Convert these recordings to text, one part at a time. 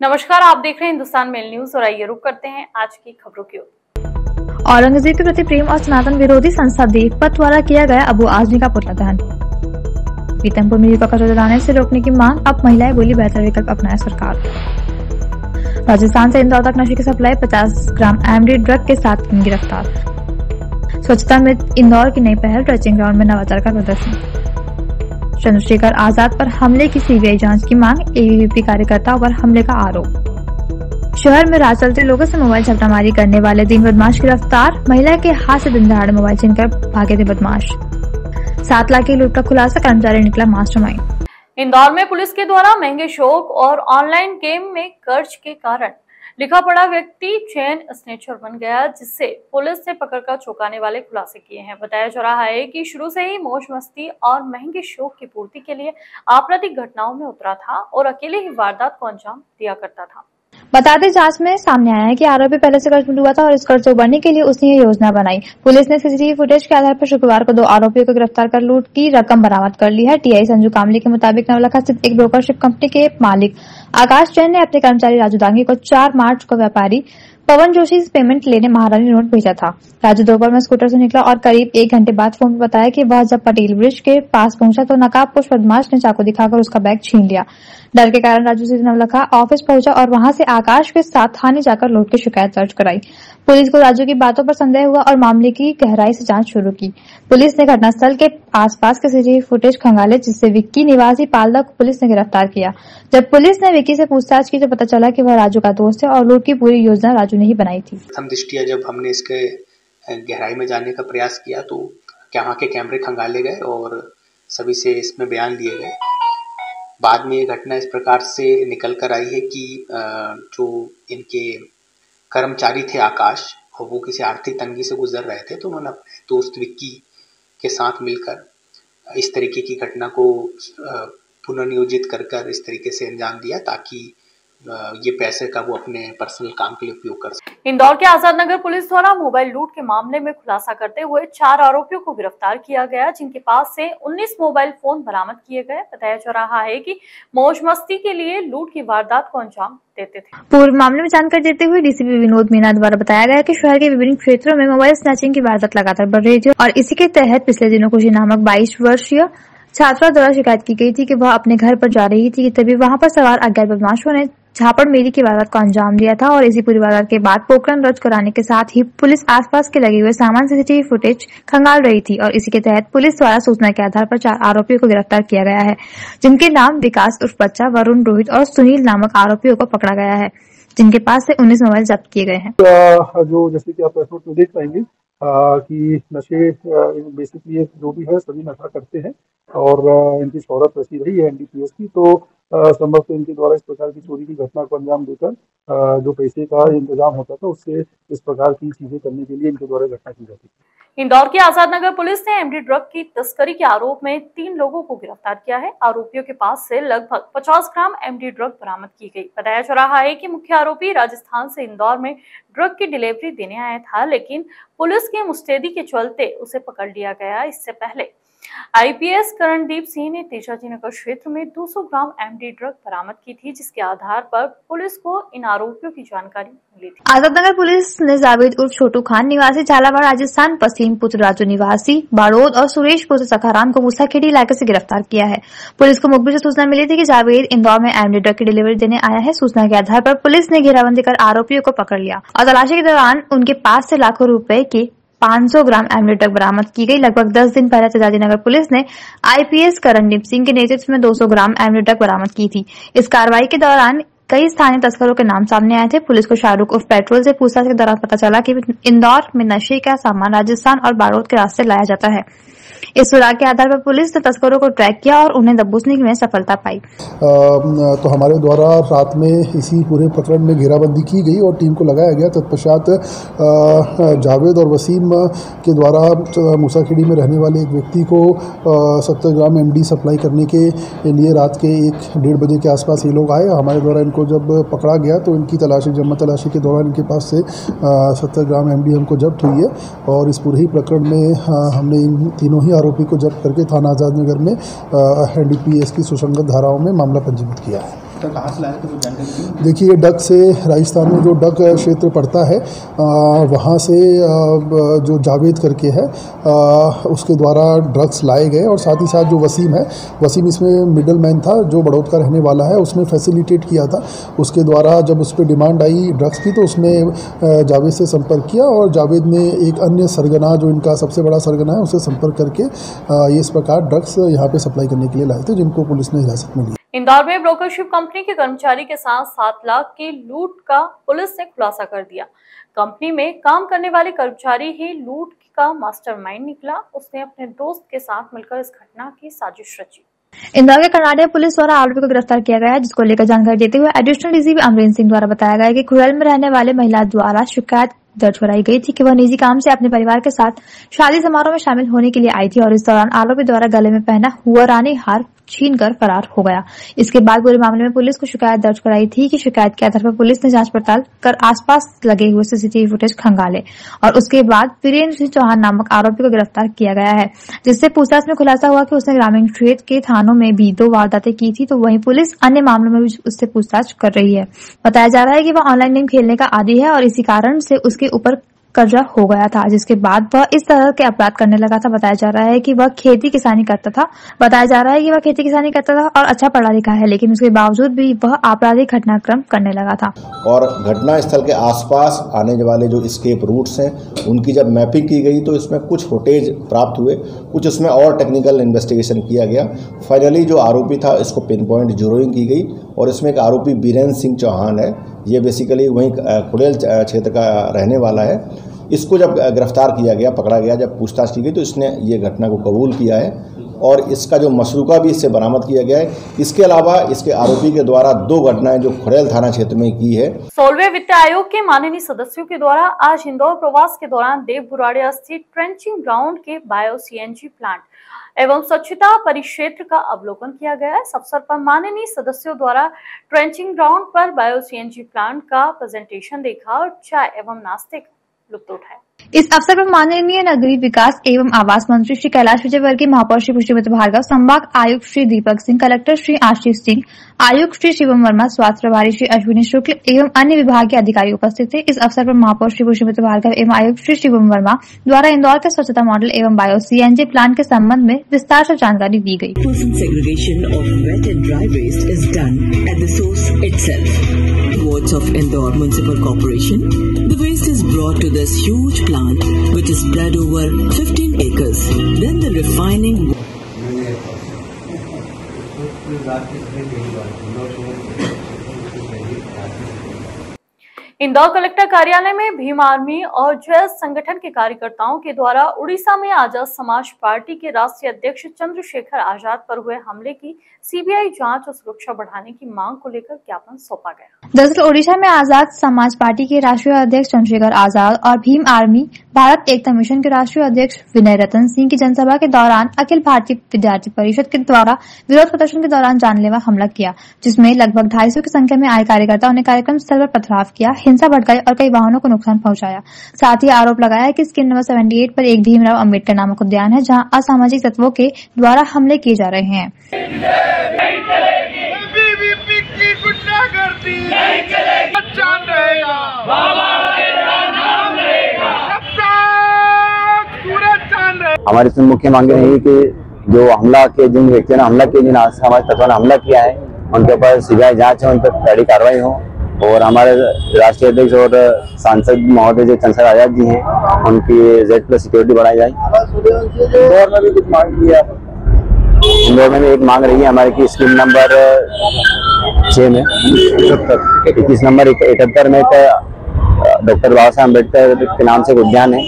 नमस्कार, आप देख रहे हैं हिंदुस्तान मेल न्यूज और आइए रुक करते हैं आज की खबरों की ओर। औरंगजेब के प्रति प्रेम और सनातन विरोधी संस्था देवपथ द्वारा किया गया अबू आजमी का पुतला दहन। पीतमपुर में युवक को जलाने से रोकने की मांग, अब महिलाएं बोली बेहतर विकल्प अपनाए सरकार। राजस्थान से इंदौर तक नशे की सप्लाई, 50 ग्राम एमडी ड्रग के साथ गिरफ्तार। स्वच्छता में इंदौर की नई पहल, ट्रेचिंग ग्राउंड में नवाचार का प्रदर्शन। चंद्रशेखर आजाद पर हमले की सीबीआई जांच की मांग, एबीवीपी कार्यकर्ताओं पर हमले का आरोप। शहर में राह चलते लोगों से मोबाइल छापेमारी करने वाले 3 बदमाश गिरफ्तार। महिला के हाथ से दिन दहाड़े मोबाइल छीनकर भागे थे बदमाश। 7 लाख की लूट का खुलासा, कर्मचारी निकला मास्टरमाइंड। इंदौर में पुलिस के द्वारा महंगे शौक और ऑनलाइन गेम में कर्ज के कारण लिखा पड़ा व्यक्ति चेन स्नेचर बन गया, जिससे पुलिस ने पकड़कर चौंकाने वाले खुलासे किए हैं। बताया जा रहा है कि शुरू से ही मौज मस्ती और महंगे शौक की पूर्ति के लिए आपराधिक घटनाओं में उतरा था और अकेले ही वारदात को अंजाम दिया करता था। बता दें, जांच में सामने आया है कि आरोपी पहले से कर्ज में डूबा था और इस कर्ज से उबरने के लिए उसने ये योजना बनाई। पुलिस ने सीसीटीवी फुटेज के आधार पर शुक्रवार को 2 आरोपियों को गिरफ्तार कर लूट की रकम बरामद कर ली है। टीआई संजू कामले के मुताबिक नवलखा स्थित एक ब्रोकरशिप कंपनी के मालिक आकाश जैन ने अपने कर्मचारी राजू दांगी को 4 मार्च को व्यापारी पवन जोशी से पेमेंट लेने महारानी रोड भेजा था। राजू दोपहर में स्कूटर से निकला और करीब 1 घंटे बाद फोन पर बताया कि वह जब पटेल ब्रिज के पास पहुंचा तो नकाबपोश बदमाश ने चाकू दिखाकर उसका बैग छीन लिया। डर के कारण राजू सीधे नवलखा ऑफिस पहुंचा और वहां से आकाश के साथ थाने जाकर लूट की शिकायत दर्ज कराई। पुलिस को राजू की बातों पर संदेह हुआ और मामले की गहराई से जांच शुरू की। पुलिस ने घटनास्थल के आसपास के सीसीटीवी फुटेज खंगाले, जिससे विक्की निवासी पालदा को पुलिस ने गिरफ्तार किया। जब पुलिस ने विक्की से पूछताछ की तो पता चला कि वह राजू का दोस्त है और लूट की पूरी योजना राजू ने ही बनाई थी। प्रथम दृष्टिया जब हमने इसके गहराई में जाने का प्रयास किया तो वहाँ के कैमरे खंगाले गए और सभी से इसमें बयान लिए गए। बाद में ये घटना इस प्रकार से निकल कर आई है कि जो इनके कर्मचारी थे आकाश, और वो किसी आर्थिक तंगी से गुजर रहे थे, तो उन्होंने अपने दोस्त विक्की के साथ मिलकर इस तरीके की घटना को पुनर्नियोजित कर इस तरीके से अंजाम दिया ताकि ये पैसे का वो अपने पर्सनल काम के लिए उपयोग कर सके। इंदौर के आजाद नगर पुलिस द्वारा मोबाइल लूट के मामले में खुलासा करते हुए 4 आरोपियों को गिरफ्तार किया गया, जिनके पास से 19 मोबाइल फोन बरामद किए गए। बताया जा रहा है कि मौज मस्ती के लिए लूट की वारदात को अंजाम देते थे। पूर्व मामले में जानकारी देते हुए डीसीपी विनोद मीना द्वारा बताया गया कि शहर के विभिन्न क्षेत्रों में मोबाइल स्नैचिंग की वारदात लगातार बढ़ रही थी और इसी के तहत पिछले दिनों खुशी नामक 22 वर्षीय छात्रा द्वारा शिकायत की गई थी कि वह अपने घर पर जा रही थी कि तभी वहां पर सवार अज्ञात बदमाशों ने झापड़ मेरी की वारदात को अंजाम दिया था और इसी पूरी वारदात के बाद पोकरन दर्ज कराने के साथ ही पुलिस आसपास के लगे हुए सामान सीसीटीवी फुटेज खंगाल रही थी और इसी के तहत पुलिस द्वारा सूचना के आधार पर 4 आरोपियों को गिरफ्तार किया गया है, जिनके नाम विकास उर्फ बच्चा, वरुण, रोहित और सुनील नामक आरोपियों को पकड़ा गया है, जिनके पास से 19 मोबाइल जब्त किए गए हैं। जो जैसे कि आप रिपोर्ट में देख पाएंगे कि नशे बेसिकली जो भी है सभी नशा करते हैं और इनकी शोहरत ऐसी रही है एनडीपीएस की, तो संभवतः इनके द्वारा इस प्रकार की चोरी की घटना को अंजाम देकर जो पैसे का इंतजाम होता था उससे इस प्रकार की चीजें करने के लिए इनके द्वारा घटना की जाती है। इंदौर की आजाद नगर पुलिस ने एमडी ड्रग की तस्करी के आरोप में 3 लोगों को गिरफ्तार किया है। आरोपियों के पास से लगभग 50 ग्राम एमडी ड्रग बरामद की गई। बताया जा रहा है कि मुख्य आरोपी राजस्थान से इंदौर में ड्रग की डिलीवरी देने आया था, लेकिन पुलिस की मुस्तैदी के चलते उसे पकड़ लिया गया। इससे पहले आईपीएस करणदीप सिंह ने तेजाजी नगर क्षेत्र में 200 ग्राम एमडी ड्रग बरामद की थी, जिसके आधार पर पुलिस को इन आरोपियों की जानकारी मिली थी। आजाद नगर पुलिस ने जावेद उर्फ छोटू खान निवासी झालावाड़ राजस्थान, पसीम पुत्र राजू निवासी बाड़ोद और सुरेश पुत्र सखाराम को मूसाखेड़ी इलाके से गिरफ्तार किया है। पुलिस को मुखबिर से सूचना मिली थी कि जावेद इंदौर में एमडी ड्रग की डिलीवरी देने आया है। सूचना के आधार पर पुलिस ने घेराबंदी कर आरोपियों को पकड़ लिया और तलाशी के दौरान उनके पास से लाखों रुपए के 500 ग्राम एमडी ड्रग बरामद की गई। लगभग 10 दिन पहले तेजाजी नगर पुलिस ने आईपीएस करणदीप सिंह के नेतृत्व में 200 ग्राम एमडी ड्रग बरामद की थी। इस कार्रवाई के दौरान कई स्थानीय तस्करों के नाम सामने आए थे। पुलिस को शाहरुख उर्फ पेट्रोल से पूछताछ के दौरान पता चला कि इंदौर में नशे का सामान राजस्थान और बाड़ोद के रास्ते लाया जाता है। इस सुराग के आधार पर पुलिस ने तस्करों को ट्रैक किया और उन्हें दबोचने में सफलता पाई। तो हमारे द्वारा रात में इसी पूरे प्रकरण में घेराबंदी की गई और टीम को लगाया गया। तत्पश्चात जावेद और वसीम के द्वारा मूसाखेड़ी में रहने वाले एक व्यक्ति को 70 ग्राम एमडी सप्लाई करने के लिए रात के 1-1:30 बजे के आसपास ये लोग आए। हमारे द्वारा इनको जब पकड़ा गया तो इनकी जम्मा तलाशी के दौरान इनके पास से 70 ग्राम एमडी हमको जब्त हुई है और इस पूरे ही प्रकरण में हमने इन तीनों ही आरोपी को जब्त करके थाना आजाद नगर में एनडीपीएस की सुसंगत धाराओं में मामला पंजीकृत किया है। कहाँ से लाए थे, कुछ जानकारी? देखिए, डग से राजस्थान में जो डग क्षेत्र पड़ता है वहाँ से जो जावेद करके है उसके द्वारा ड्रग्स लाए गए और साथ ही साथ जो वसीम इसमें मिडल मैन था, जो बड़ौद का रहने वाला है, उसने फैसिलिटेट किया था। उसके द्वारा जब उस पर डिमांड आई ड्रग्स की तो उसने जावेद से संपर्क किया और जावेद ने एक अन्य सरगना, जो इनका सबसे बड़ा सरगना है, उससे संपर्क करके ये इस प्रकार ड्रग्स यहाँ पे सप्लाई करने के लिए लाए थे, जिनको पुलिस ने हिरासत में लिया। इंदौर में ब्रोकरशिप कंपनी के कर्मचारी के साथ 7 लाख की लूट का पुलिस ने खुलासा कर दिया। कंपनी में काम करने वाले कर्मचारी ही लूट का मास्टरमाइंड निकला। उसने अपने दोस्त के साथ मिलकर इस घटना की साजिश रची। इंदौर के कर्नाटक पुलिस द्वारा आरोपी को गिरफ्तार किया गया है, जिसको लेकर जानकारी देते हुए एडिशनल डीसीपी अमरीन सिंह द्वारा बताया गया कि खुरल में रहने वाले महिला द्वारा शिकायत दर्ज कराई गई थी कि वह निजी काम से अपने परिवार के साथ शादी समारोह में शामिल होने के लिए आई थी और इस दौरान आरोपी द्वारा गले में पहना हुआ रानी हार छीनकर फरार हो गया। इसके बाद पूरे मामले में पुलिस को शिकायत दर्ज कराई थी कि शिकायत के आधार पर पुलिस ने जांच पड़ताल कर आसपास लगे हुए सीसीटीवी फुटेज खंगाले और उसके बाद वीरेंद्र सिंह चौहान नामक आरोपी को गिरफ्तार किया गया है, जिससे पूछताछ में खुलासा हुआ कि उसने ग्रामीण क्षेत्र के थानों में भी 2 वारदातें की थी। तो वहीं पुलिस अन्य मामलों में भी उससे पूछताछ कर रही है। बताया जा रहा है कि वह ऑनलाइन गेम खेलने का आदी है और इसी कारण से उसके ऊपर कर्जा हो गया था, जिसके बाद वह इस तरह के अपराध करने लगा था। बताया जा रहा है कि वह खेती किसानी करता था और अच्छा पढ़ा लिखा है, लेकिन उसके बावजूद भी वह आपराधिक घटनाक्रम करने लगा था। और घटना स्थल के आसपास आने वाले जो एस्केप रूट्स हैं उनकी जब मैपिंग की गई तो इसमें कुछ फुटेज प्राप्त हुए, कुछ उसमें और टेक्निकल इन्वेस्टिगेशन किया गया। फाइनली जो आरोपी था इसको पिन पॉइंट जीरोइंग की गई और इसमें एक आरोपी वीरेंद्र सिंह चौहान है, ये बेसिकली वहीं खुड़ेल क्षेत्र का रहने वाला है। इसको जब गिरफ्तार किया गया, पकड़ा गया, जब पूछताछ की गई तो इसने ये घटना को कबूल किया है और इसका जो मशरूका भी इससे बरामद किया गया है। इसके अलावा इसके आरोपी के द्वारा 2 घटनाएं जो खुड़ेल थाना क्षेत्र में की है। 16वें वित्त आयोग के माननीय सदस्यों के द्वारा आज इंदौर प्रवास के दौरान देव बुराड़िया स्थित ट्रेंचिंग ग्राउंड के बायो सीएनजी प्लांट एवं स्वच्छता परिक्षेत्र का अवलोकन किया गया। इस अवसर पर माननीय सदस्यों द्वारा ट्रेंचिंग ग्राउंड पर बायो सीएनजी प्लांट का प्रेजेंटेशन देखा और चाय एवं नाश्ते का लुत्फ उठाया। इस अवसर पर माननीय नगरीय विकास एवं आवास मंत्री श्री कैलाश विजयवर्गीय, महापौर श्री पुष्पवती भार्गव, संभाग आयुक्त श्री दीपक सिंह, कलेक्टर श्री आशीष सिंह, आयुक्त श्री शिवम वर्मा, स्वास्थ्य प्रभारी श्री अश्विनी शुक्ल एवं अन्य विभाग के अधिकारी उपस्थित थे। इस अवसर पर महापौर श्री पुष्पवती भार्गव एवं आयुक्त श्री शिवम वर्मा द्वारा इंदौर के स्वच्छता मॉडल एवं बायो सीएनजी प्लांट के संबंध में विस्तार से जानकारी दी गई। Words of Indore Municipal Corporation, the waste is brought to this huge plant which is spread over 15 acres. Then the refining. Indore collector कार्यालय में भीम आर्मी और जैस संगठन के कार्यकर्ताओं के द्वारा उड़ीसा में आजाद समाज पार्टी के राष्ट्रीय अध्यक्ष चंद्रशेखर आजाद पर हुए हमले की सीबीआई जांच और सुरक्षा बढ़ाने की मांग को लेकर ज्ञापन सौंपा गया। दरअसल ओडिशा में आजाद समाज पार्टी के राष्ट्रीय अध्यक्ष चंद्रशेखर आजाद और भीम आर्मी भारत एकता मिशन के राष्ट्रीय अध्यक्ष विनय रतन सिंह की जनसभा के दौरान अखिल भारतीय विद्यार्थी परिषद के द्वारा विरोध प्रदर्शन के दौरान जानलेवा हमला किया, जिसमें लगभग 250 की संख्या में आए कार्यकर्ताओं ने कार्यक्रम स्थल पर पथराव किया, हिंसा भड़काई और कई वाहनों को नुकसान पहुंचाया। साथ ही आरोप लगाया कि स्कीम नंबर 78 पर एक भीमराव अम्बेडकर नामक उद्यान है, जहां असामाजिक तत्वों के द्वारा हमले किए जा रहे हैं। हमारी इसमें मुख्य मांगे है कि जो हमला के जिन व्यक्तियों ने हमला किया, जिन समाज तत्वों ने हमला किया है, उनके ऊपर सीबीआई जांच है, उन पर कड़ी कार्रवाई हो और हमारे राष्ट्रीय अध्यक्ष और सांसद महोदय जो चंद्रशेखर आजाद जी हैं, उनकी Z+ सिक्योरिटी बढ़ाई जाए। इंदौर में भी कुछ मांग की है। इंदौर में भी एक मांग रही है हमारे की स्कीम नंबर 6 में 21 नंबर 71 में डॉक्टर बाबा साहब अम्बेडकर के नाम से एक उद्यान है,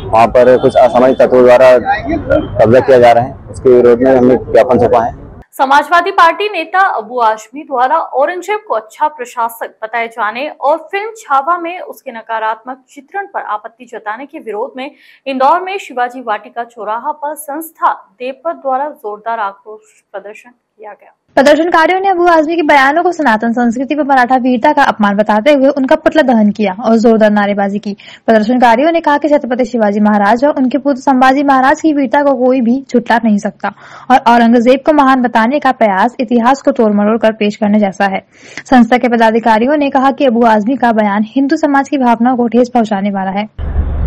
वहाँ पर कुछ असामाजिक तत्वों द्वारा कब्जा किया जा रहा है। उसके विरोध में हमने ज्ञापन सौंपा है। समाजवादी पार्टी नेता अबू आजमी द्वारा औरंगजेब को अच्छा प्रशासक बताए जाने और फिल्म छावा में उसके नकारात्मक चित्रण पर आपत्ति जताने के विरोध में इंदौर में शिवाजी वाटिका चौराहा पर संस्था देवपत द्वारा जोरदार आक्रोश प्रदर्शन किया गया। प्रदर्शनकारियों ने अबू आजमी के बयानों को सनातन संस्कृति व मराठा वीरता का अपमान बताते हुए उनका पुतला दहन किया और जोरदार नारेबाजी की। प्रदर्शनकारियों ने कहा कि छत्रपति शिवाजी महाराज और उनके पुत्र संभाजी महाराज की वीरता को कोई भी झुठला नहीं सकता और औरंगजेब को महान बताने का प्रयास इतिहास को तोड़ मरोड़ कर पेश करने जैसा है। संस्था के पदाधिकारियों ने कहा कि अबू आजमी का बयान हिंदू समाज की भावनाओं को ठेस पहुंचाने वाला है।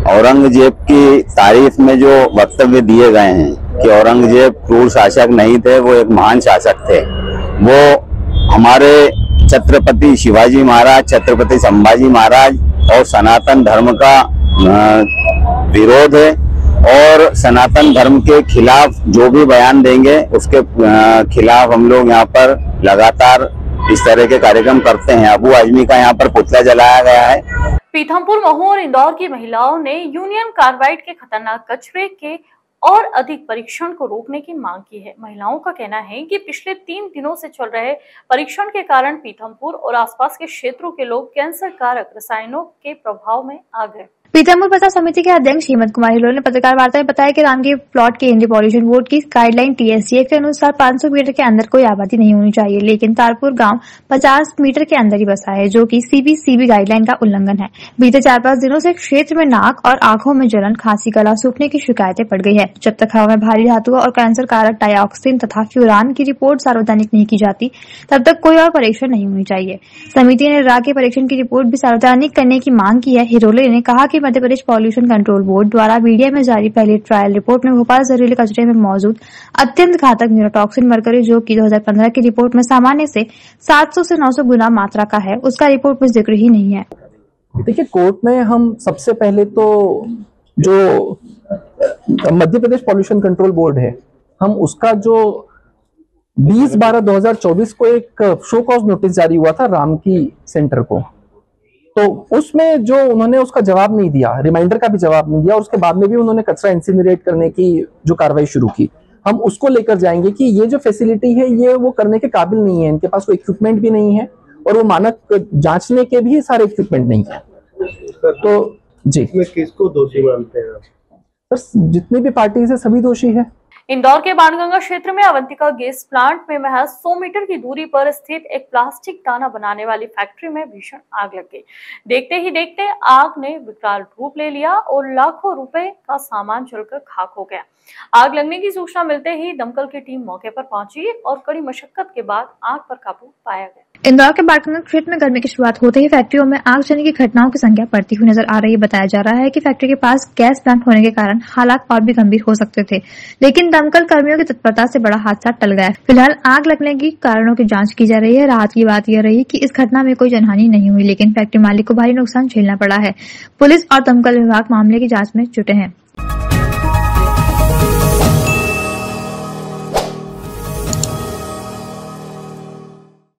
औरंगजेब की तारीफ में जो वक्तव्य दिए गए हैं कि औरंगजेब क्रूर शासक नहीं थे, वो एक महान शासक थे, वो हमारे छत्रपति शिवाजी महाराज, छत्रपति संभाजी महाराज और सनातन धर्म का विरोध है और सनातन धर्म के खिलाफ जो भी बयान देंगे उसके खिलाफ हम लोग यहाँ पर लगातार इस तरह के कार्यक्रम करते हैं। अबू आजमी का यहाँ पर पुतला जलाया गया है। पीथमपुर, महू और इंदौर की महिलाओं ने यूनियन कार्बाइड के खतरनाक कचरे के और अधिक परीक्षण को रोकने की मांग की है। महिलाओं का कहना है कि पिछले 3 दिनों से चल रहे परीक्षण के कारण पीथमपुर और आसपास के क्षेत्रों के लोग कैंसर कारक रसायनों के प्रभाव में आ गए। पीथमपुर प्रचार समिति के अध्यक्ष हेमंत कुमार हिलोल ने पत्रकार वार्ता में बताया कि रामगीर प्लॉट के इंडियन पॉल्यूशन बोर्ड की गाइडलाइन TSCF के अनुसार 500 मीटर के अंदर कोई आबादी नहीं होनी चाहिए, लेकिन तारपुर गांव 50 मीटर के अंदर ही बसा है, जो कि CBCB गाइडलाइन का उल्लंघन है। बीते 4-5 दिनों से क्षेत्र में नाक और आंखों में जलन, खांसी, गला सूखने की शिकायतें बढ़ गई है। जब तक हवा में भारी धातुओं और कैंसर कारक डाइऑक्सिन तथा फ्यूरान की रिपोर्ट सार्वजनिक नहीं की जाती, तब तक कोई और परीक्षण नहीं होनी चाहिए। समिति ने रा के परीक्षण की रिपोर्ट भी सार्वजनिक करने की मांग की है। हिरोले ने कहा कि Madhya Pradesh pollution control board द्वारा मीडिया में जारी पहली ट्रायल रिपोर्ट में भोपाल जहरीले कचरे में मौजूद अत्यंत घातक न्यूरोटॉक्सिन मरकरी, जो कि 2015 की रिपोर्ट में सामान्य से 700 से 900 गुना मात्रा का है, उसका रिपोर्ट में जिक्र ही नहीं है। देखिए, कोर्ट में हम सबसे पहले तो जो Madhya Pradesh pollution control board है, हम उसका जो 20/12/2024 को एक शो कॉज नोटिस जारी हुआ था रामकी सेंटर को, तो उसमें जो उन्होंने उसका जवाब नहीं दिया, रिमाइंडर का भी जवाब नहीं दिया, और उसके बाद में भी उन्होंने कचरा इंसिनरेट करने की जो कार्रवाई शुरू की, हम उसको लेकर जाएंगे कि ये जो फैसिलिटी है ये वो करने के काबिल नहीं है, इनके पास कोई इक्विपमेंट भी नहीं है और वो मानक जांचने के भी सारे इक्विपमेंट नहीं है। तो जी, इसमें किसको दोषी मानते हैं आप? सर, जितनी भी पार्टी है सभी दोषी है। इंदौर के बाणगंगा क्षेत्र में अवंतिका गैस प्लांट में महज 100 मीटर की दूरी पर स्थित एक प्लास्टिक दाना बनाने वाली फैक्ट्री में भीषण आग लग गई। देखते ही देखते आग ने विकराल रूप ले लिया और लाखों रुपए का सामान जलकर खाक हो गया। आग लगने की सूचना मिलते ही दमकल की टीम मौके पर पहुंची और कड़ी मशक्कत के बाद आग पर काबू पाया गया। इंदौर के बाणगंगा क्षेत्र में गर्मी की शुरुआत होते ही फैक्ट्रियों में आग लगने की घटनाओं की संख्या बढ़ती हुई नजर आ रही है। बताया जा रहा है कि फैक्ट्री के पास गैस प्लांट होने के कारण हालात और भी गंभीर हो सकते थे, लेकिन दमकल कर्मियों की तत्परता से बड़ा हादसा टल गया। फिलहाल आग लगने की कारणों की जांच की जा रही है। राहत की बात यह रही कि इस घटना में कोई जनहानि नहीं हुई, लेकिन फैक्ट्री मालिक को भारी नुकसान झेलना पड़ा है। पुलिस और दमकल विभाग मामले की जांच में जुटे हैं।